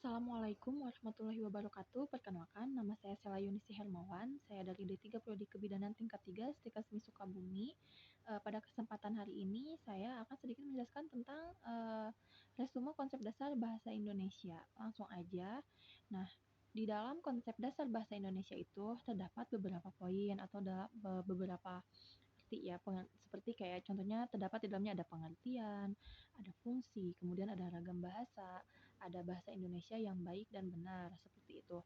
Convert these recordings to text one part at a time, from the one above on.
Assalamualaikum warahmatullahi wabarakatuh. Perkenalkan, nama saya Sela Yunisi Hermawan. Saya dari D3 Prodi Kebidanan tingkat 3 Stikasmi Sukabumi. Pada kesempatan hari ini, saya akan sedikit menjelaskan tentang resume konsep dasar bahasa Indonesia. Langsung aja. Nah, di dalam konsep dasar bahasa Indonesia itu terdapat beberapa poin atau beberapa arti ya, seperti kayak contohnya terdapat di dalamnya ada pengertian, ada fungsi, kemudian ada ragam bahasa, ada bahasa Indonesia yang baik dan benar, seperti itu.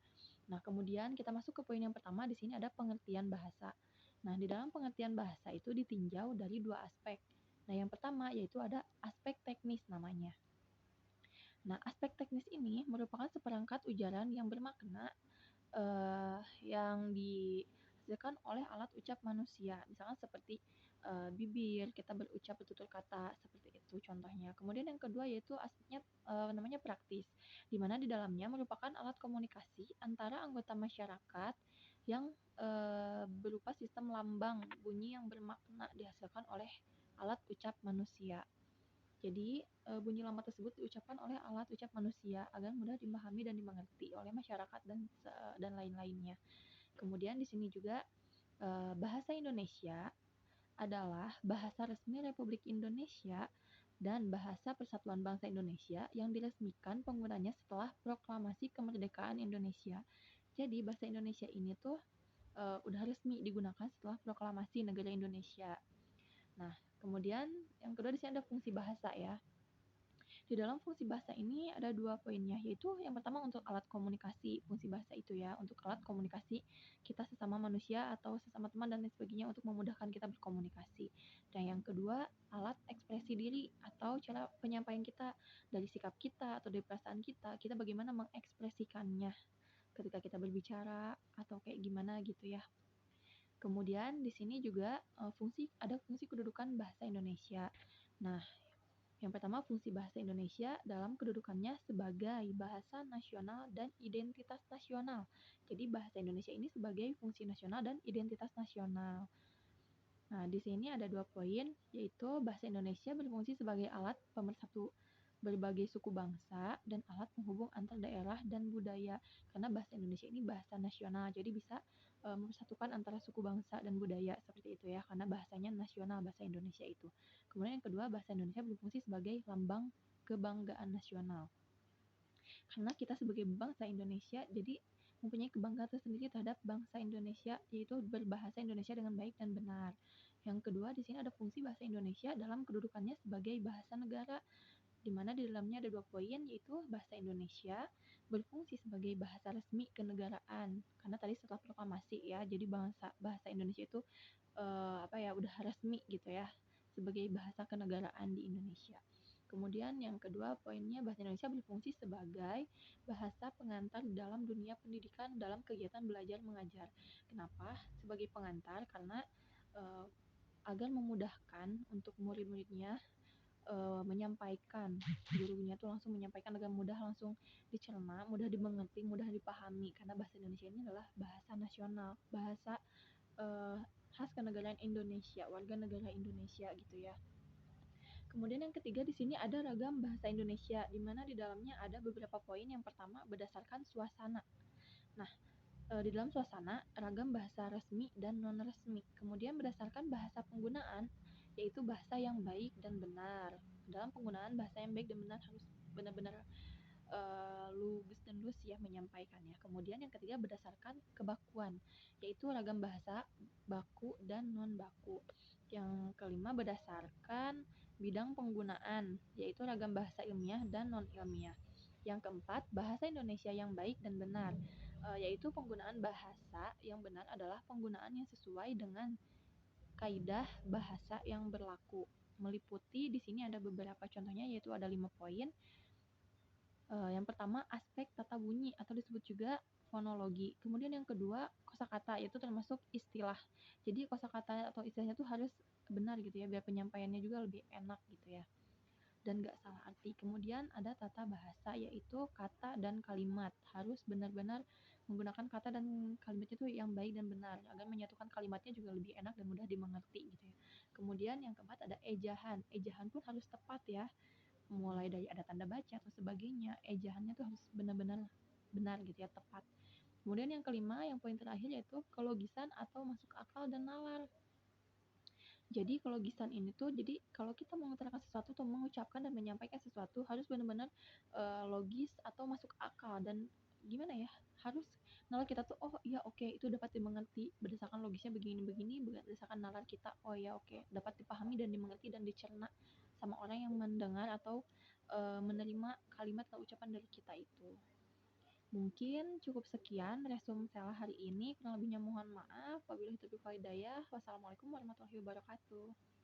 Nah, kemudian kita masuk ke poin yang pertama, di sini ada pengertian bahasa. Nah, di dalam pengertian bahasa itu ditinjau dari dua aspek. Nah, yang pertama yaitu ada aspek teknis namanya. Nah, aspek teknis ini merupakan seperangkat ujaran yang bermakna yang dihasilkan oleh alat ucap manusia. Misalkan seperti bibir, kita berucap bertutur kata, seperti itu contohnya. Kemudian yang kedua yaitu aspeknya namanya praktis, di mana di dalamnya merupakan alat komunikasi antara anggota masyarakat yang berupa sistem lambang bunyi yang bermakna dihasilkan oleh alat ucap manusia. Jadi, bunyi lama tersebut diucapkan oleh alat ucap manusia agar mudah dipahami dan dimengerti oleh masyarakat dan lain-lainnya. Kemudian di sini juga bahasa Indonesia adalah bahasa resmi Republik Indonesia dan bahasa Persatuan Bangsa Indonesia yang diresmikan penggunanya setelah Proklamasi Kemerdekaan Indonesia. Jadi bahasa Indonesia ini tuh udah resmi digunakan setelah Proklamasi Negara Indonesia. Nah, kemudian yang kedua di sini ada fungsi bahasa ya. Di dalam fungsi bahasa ini ada dua poinnya, yaitu yang pertama untuk alat komunikasi. Fungsi bahasa itu ya, untuk alat komunikasi kita sesama manusia atau sesama teman dan lain sebagainya untuk memudahkan kita berkomunikasi. Dan yang kedua, alat ekspresi diri atau cara penyampaian kita dari sikap kita atau dari perasaan kita bagaimana mengekspresikannya ketika kita berbicara atau kayak gimana gitu ya. Kemudian di sini juga ada fungsi kedudukan bahasa Indonesia. Nah, yang pertama, fungsi bahasa Indonesia dalam kedudukannya sebagai bahasa nasional dan identitas nasional. Jadi bahasa Indonesia ini sebagai fungsi nasional dan identitas nasional. Nah, di sini ada dua poin, yaitu bahasa Indonesia berfungsi sebagai alat pemersatu berbagai suku bangsa dan alat penghubung antar daerah dan budaya. Karena bahasa Indonesia ini bahasa nasional, jadi bisa mempersatukan antara suku bangsa dan budaya seperti itu ya, karena bahasanya nasional, bahasa Indonesia itu. Kemudian yang kedua, bahasa Indonesia berfungsi sebagai lambang kebanggaan nasional. Karena kita sebagai bangsa Indonesia, jadi mempunyai kebanggaan tersendiri terhadap bangsa Indonesia, yaitu berbahasa Indonesia dengan baik dan benar. Yang kedua, di sini ada fungsi bahasa Indonesia dalam kedudukannya sebagai bahasa negara, di mana di dalamnya ada dua poin, yaitu bahasa Indonesia berfungsi sebagai bahasa resmi kenegaraan. Karena tadi setelah proklamasi ya, jadi bahasa Indonesia itu udah resmi gitu ya sebagai bahasa kenegaraan di Indonesia. Kemudian yang kedua poinnya, bahasa Indonesia berfungsi sebagai bahasa pengantar dalam dunia pendidikan dalam kegiatan belajar mengajar. Kenapa? Sebagai pengantar karena agar memudahkan untuk murid-muridnya menyampaikan, gurunya tuh langsung menyampaikan agar mudah langsung dicerna, mudah dimengerti, mudah dipahami, karena bahasa Indonesia ini adalah bahasa nasional, bahasa khas kenegaraan Indonesia, warga negara Indonesia gitu ya. Kemudian yang ketiga di sini ada ragam bahasa Indonesia, di mana di dalamnya ada beberapa poin. Yang pertama berdasarkan suasana. Nah, di dalam suasana ragam bahasa resmi dan non resmi. Kemudian berdasarkan bahasa penggunaan, yaitu bahasa yang baik dan benar. Dalam penggunaan bahasa yang baik dan benar harus benar-benar lugas dan lus ya menyampaikannya. Kemudian yang ketiga berdasarkan kebakuan, yaitu ragam bahasa baku dan non baku. Yang kelima berdasarkan bidang penggunaan, yaitu ragam bahasa ilmiah dan non ilmiah. Yang keempat, bahasa Indonesia yang baik dan benar, yaitu penggunaan bahasa yang benar adalah penggunaan yang sesuai dengan kaidah bahasa yang berlaku. Meliputi di sini ada beberapa contohnya, yaitu ada 5 poin. Yang pertama, aspek tata bunyi atau disebut juga fonologi. Kemudian yang kedua, kosakata, yaitu termasuk istilah. Jadi kosakata atau istilahnya itu harus benar gitu ya, biar penyampaiannya juga lebih enak gitu ya, dan gak salah arti. Kemudian ada tata bahasa, yaitu kata dan kalimat. Harus benar-benar menggunakan kata dan kalimatnya itu yang baik dan benar, agar menyatukan kalimatnya juga lebih enak dan mudah dimengerti gitu ya. Kemudian yang keempat ada ejahan. Ejahan pun harus tepat ya, mulai dari ada tanda baca atau sebagainya, ejaannya tuh harus benar-benar benar gitu ya, tepat. Kemudian yang kelima, yang poin terakhir yaitu kelogisan atau masuk akal dan nalar. Jadi kelogisan ini tuh, jadi kalau kita mengutarakan sesuatu atau mengucapkan dan menyampaikan sesuatu harus benar-benar logis atau masuk akal dan gimana ya, harus nalar kita tuh oh iya oke itu dapat dimengerti berdasarkan logisnya begini-begini, berdasarkan nalar kita oh iya oke dapat dipahami dan dimengerti dan dicerna sama orang yang mendengar atau menerima kalimat atau ucapan dari kita itu. Mungkin cukup sekian resume saya hari ini. Kurang lebihnya mohon maaf. Wabillahi taufiq wal hidayah. Wassalamualaikum warahmatullahi wabarakatuh.